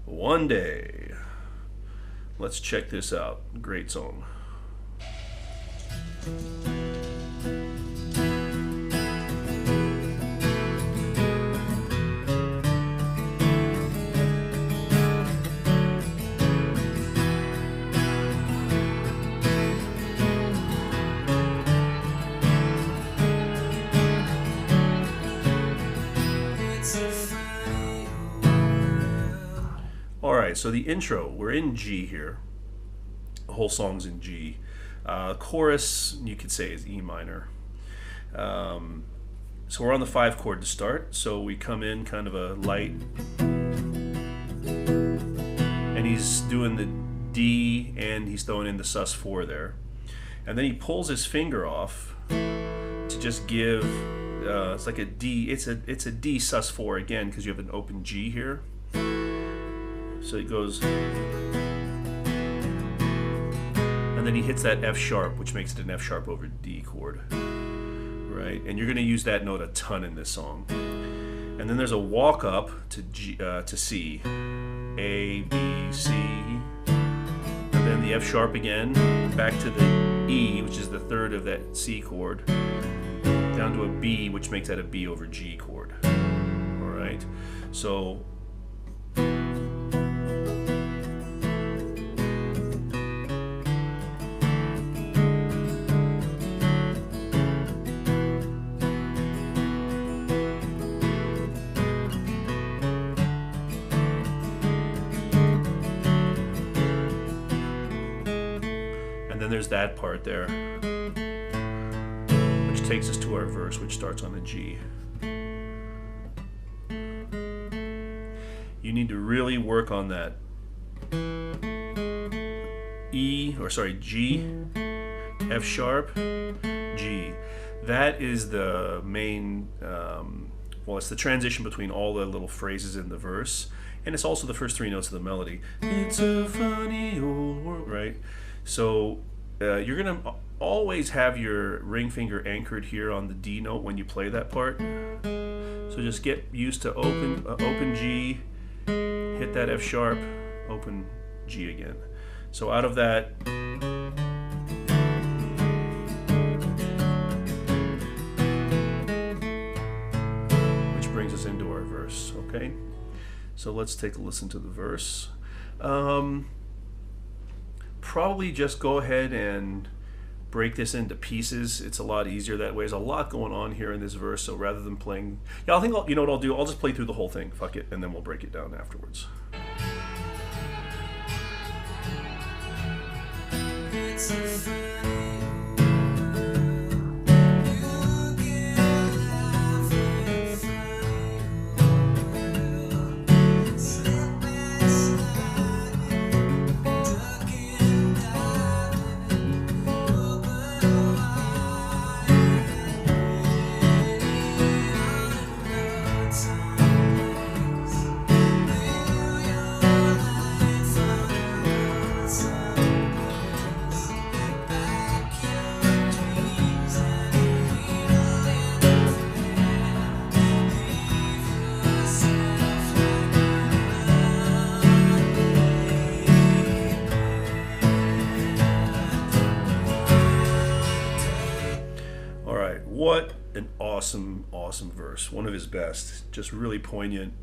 One Day. Let's check this out. Great song. Alright, so the intro, we're in G here. The whole song's in G. Chorus, you could say, is E minor. So we're on the 5 chord to start. So we come in kind of a light, and he's doing the D and he's throwing in the sus4 there. And then he pulls his finger off to just give, it's like a D, it's a D sus4 again because you have an open G here. So it goes, and then he hits that F sharp, which makes it an F sharp over D chord, right? And you're going to use that note a ton in this song. And then there's a walk up to G, to C, A, B, C, and then the F sharp again, back to the E, which is the third of that C chord, down to a B, which makes that a B over G chord. All right, so. And then there's that part there, which takes us to our verse, which starts on a G. You need to really work on that G, F sharp, G. That is the main, well, it's the transition between all the little phrases in the verse, and it's also the first 3 notes of the melody. It's a funny old world, right? So you're going to always have your ring finger anchored here on the D note when you play that part. So just get used to open G, hit that F sharp, open G again. So out of that, which brings us into our verse, okay? So let's take a listen to the verse. Probably just go ahead and break this into pieces. It's a lot easier that way. There's a lot going on here in this verse, so rather than playing, I think you know what I'll do? I'll just play through the whole thing, fuck it, and then we'll break it down afterwards. What an awesome verse. One of his best. Just really poignant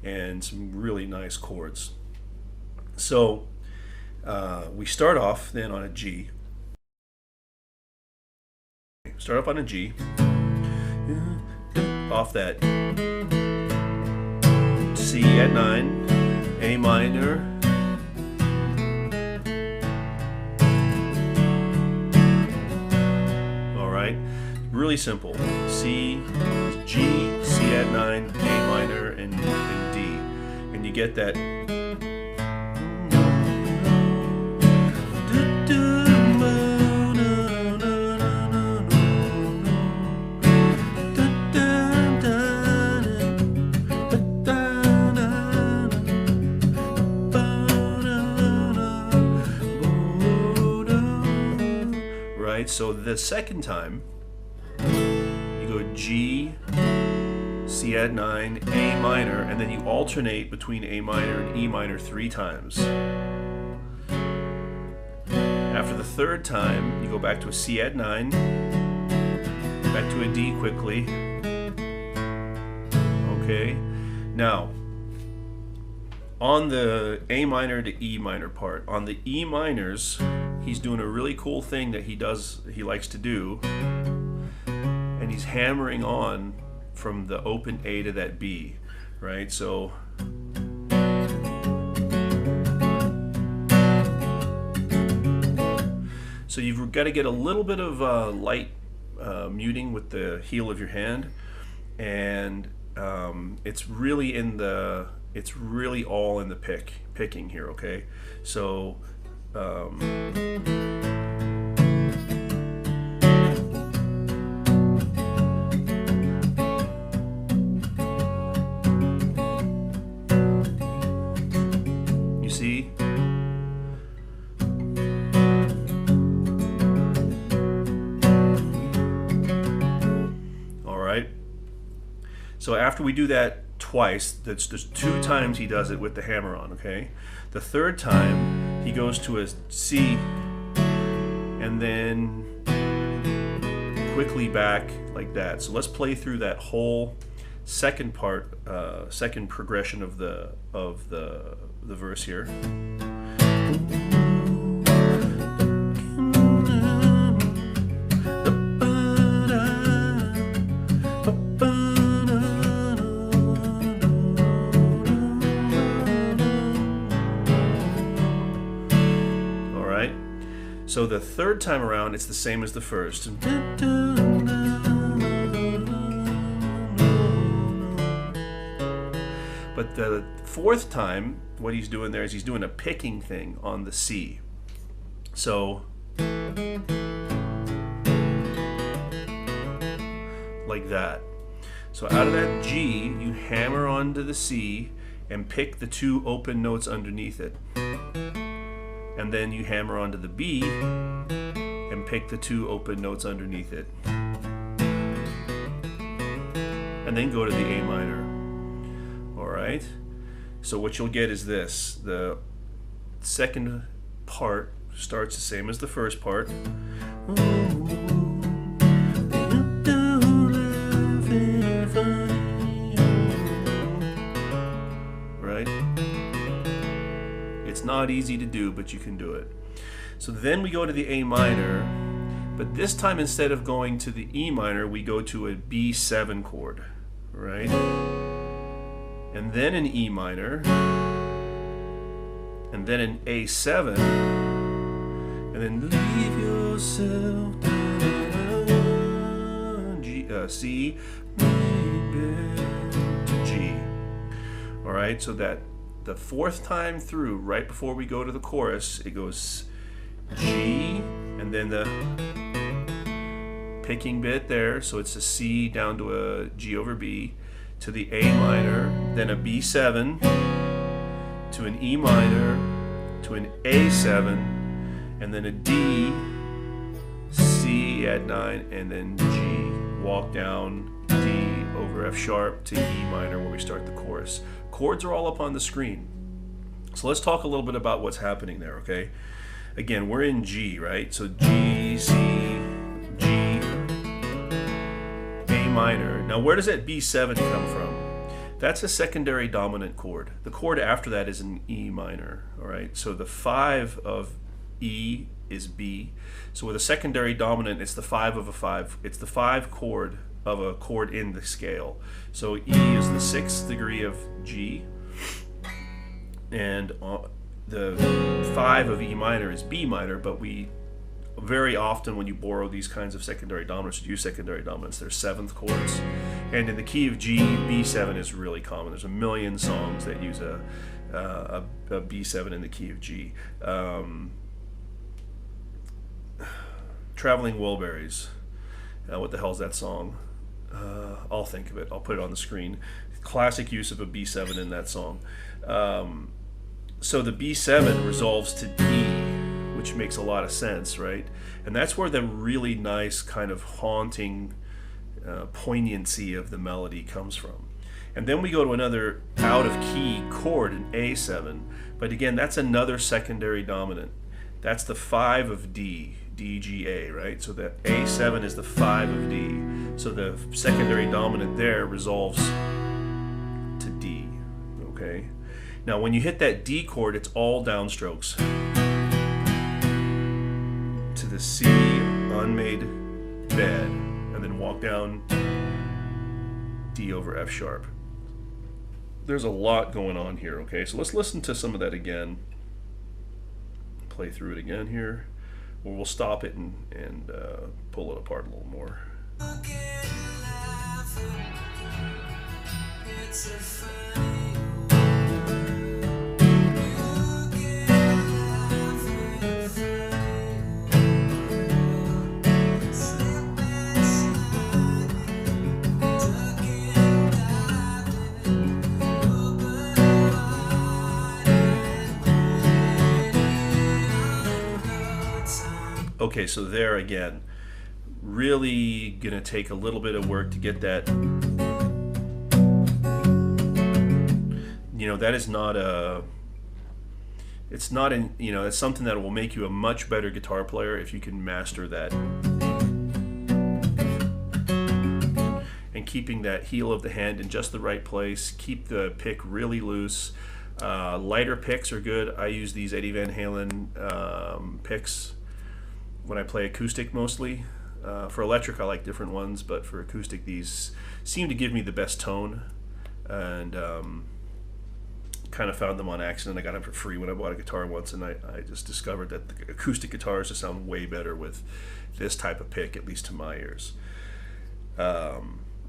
and some really nice chords. So we start off then on a G. Start off on a G. Off that C at 9, A minor, really simple. C, G, C at 9, A minor, and D. And you get that. Right? So the second time, you go G, C add 9, A minor, and then you alternate between A minor and E minor 3 times. After the third time, you go back to a C add 9, back to a D quickly. Okay, now on the A minor to E minor part, on the E minors, he's doing a really cool thing that he likes to do, and he's hammering on from the open A to that B, right? So you've got to get a little bit of light muting with the heel of your hand, and it's really all in the picking here, okay? So you see? All right. So after we do that twice, there's 2 times he does it with the hammer on, okay? The third time he goes to a C and then quickly back like that. So let's play through that whole second part, second progression of the verse here. So the third time around, it's the same as the first. But the fourth time, what he's doing there is he's doing a picking thing on the C. So like that. So out of that G, you hammer onto the C and pick the 2 open notes underneath it. And then you hammer onto the B and pick the 2 open notes underneath it. And then go to the A minor. Alright? So what you'll get is this. The second part starts the same as the first part. Right? It's not easy to do, but you can do it. So then we go to the A minor, but this time instead of going to the E minor, we go to a B7 chord, right? And then an E minor, and then an A7, and then leave yourself C, to G. All right, so that the fourth time through, right before we go to the chorus, it goes G, and then the picking bit there, so it's a C down to a G over B, to the A minor, then a B7, to an E minor, to an A7, and then a D, C add 9, and then G. Walk down D over F sharp to E minor where we start the chorus. Chords are all up on the screen. So let's talk a little bit about what's happening there, okay? Again, we're in G, right? So G, C, G, A minor. Now where does that B7 come from? That's a secondary dominant chord. The chord after that is an E minor, all right? So the 5 of E is B. So with a secondary dominant, it's the 5 of a 5. It's the 5 chord of a chord in the scale. So E is the 6th degree of G, and the 5 of E minor is B minor, but we very often when you borrow these kinds of secondary dominants, use secondary dominants, they're 7th chords. And in the key of G, B7 is really common. There's a million songs that use a B7 in the key of G. Traveling Wilburys. What the hell's that song? I'll think of it. I'll put it on the screen. Classic use of a B7 in that song. So the B7 resolves to D, which makes a lot of sense, right? And that's where the really nice kind of haunting poignancy of the melody comes from. And then we go to another out of key chord, an A7. But again, that's another secondary dominant. That's the 5 of D, D, G, A, right? So the A7 is the 5 of D. So the secondary dominant there resolves to D, okay? Now when you hit that D chord, it's all downstrokes to the C unmade bed, and then walk down D over F sharp. There's a lot going on here, okay? So let's listen to some of that again. Play through it again here, or we'll stop it and pull it apart a little more. Okay, so there again, really gonna take a little bit of work to get that. You know, that is not a, it's not an, you know, it's something that will make you a much better guitar player if you can master that. And keeping that heel of the hand in just the right place, keep the pick really loose. Lighter picks are good. I use these Eddie Van Halen picks when I play acoustic mostly. For electric I like different ones, but for acoustic these seem to give me the best tone, and kind of found them on accident. I got them for free when I bought a guitar once, and I just discovered that the acoustic guitars just sound way better with this type of pick, at least to my ears.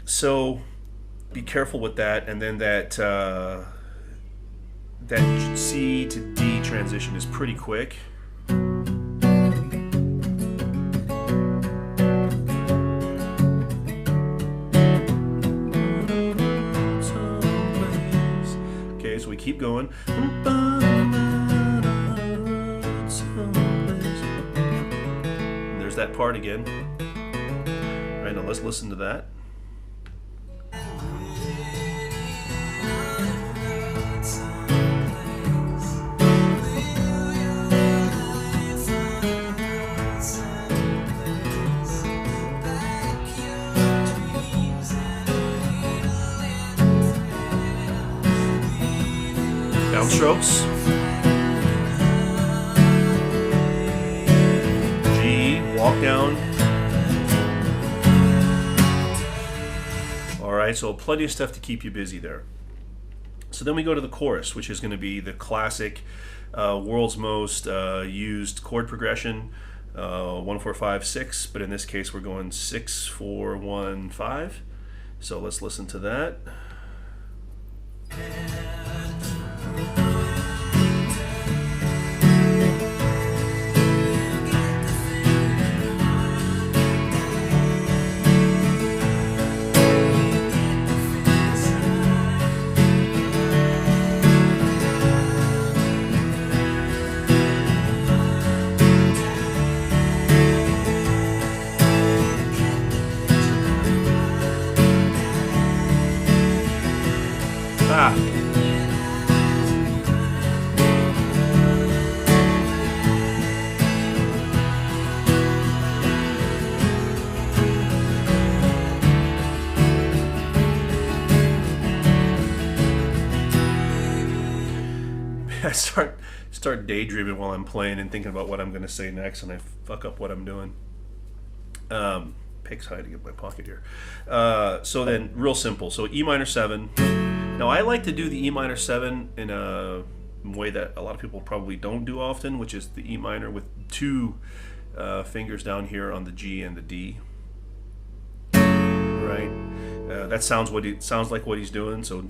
So be careful with that, and then that that C to D transition is pretty quick. We keep going. And there's that part again. All right, now let's listen to that. Downstrokes. G, walk down. All right, so plenty of stuff to keep you busy there. So then we go to the chorus, which is going to be the classic, world's most used chord progression, 1, 4, 5, 6. But in this case, we're going 6, 4, 1, 5. So let's listen to that. I start daydreaming while I'm playing and thinking about what I'm going to say next, and I fuck up what I'm doing. Pick's hiding in my pocket here. So then, real simple. So E minor 7. Now I like to do the E minor 7 in a way that a lot of people probably don't do often, which is the E minor with 2 fingers down here on the G and the D. Right? That sounds like what he's doing. So.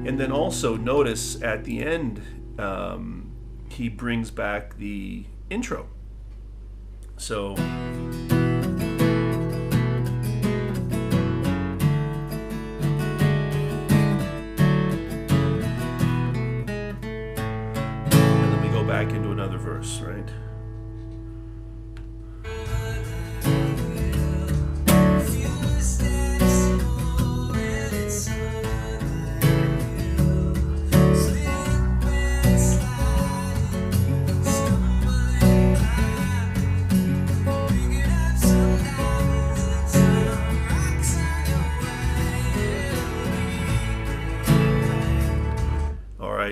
And then also notice at the end, he brings back the intro. So back into another verse, right?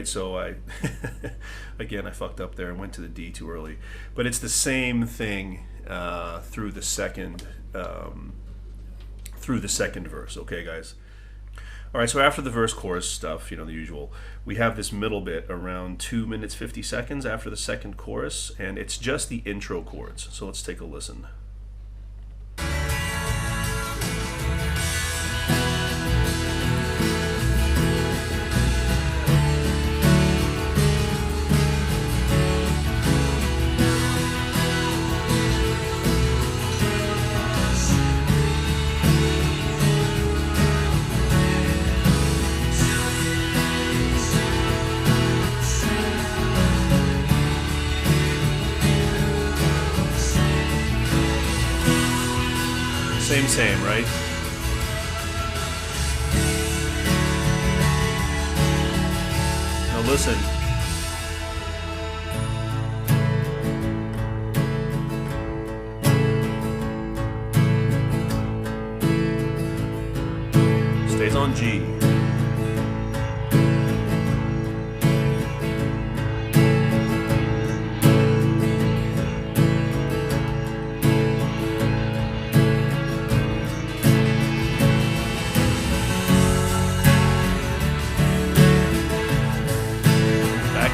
So I again I fucked up there and went to the D too early, but it's the same thing through the second verse. Okay, guys. All right. So after the verse chorus stuff, the usual, we have this middle bit around 2 minutes 50 seconds after the second chorus, and it's just the intro chords. So let's take a listen. Same, right? Now listen. Stays on G.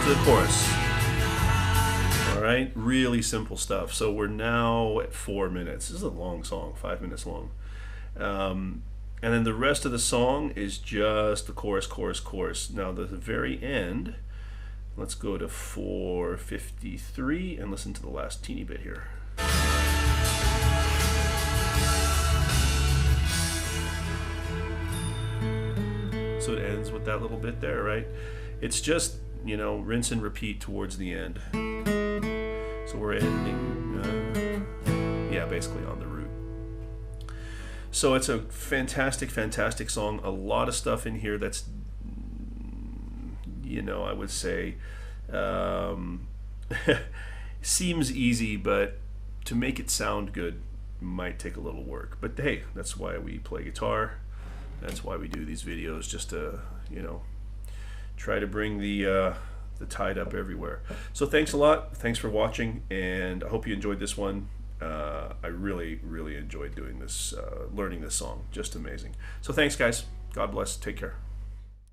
The chorus. All right, really simple stuff. So we're now at 4 minutes. This is a long song, 5 minutes long. And then the rest of the song is just the chorus, chorus, chorus. Now the very end, let's go to 4:53 and listen to the last teeny bit here. So it ends with that little bit there, right? It's just, rinse and repeat towards the end. So we're ending, basically on the root. So it's a fantastic, fantastic song. A lot of stuff in here that's, I would say, seems easy, but to make it sound good might take a little work. But hey, that's why we play guitar. That's why we do these videos, just to, try to bring the tide up everywhere. So thanks a lot. Thanks for watching, and I hope you enjoyed this one. I really, really enjoyed doing this, learning this song. Just amazing. So thanks, guys. God bless. Take care.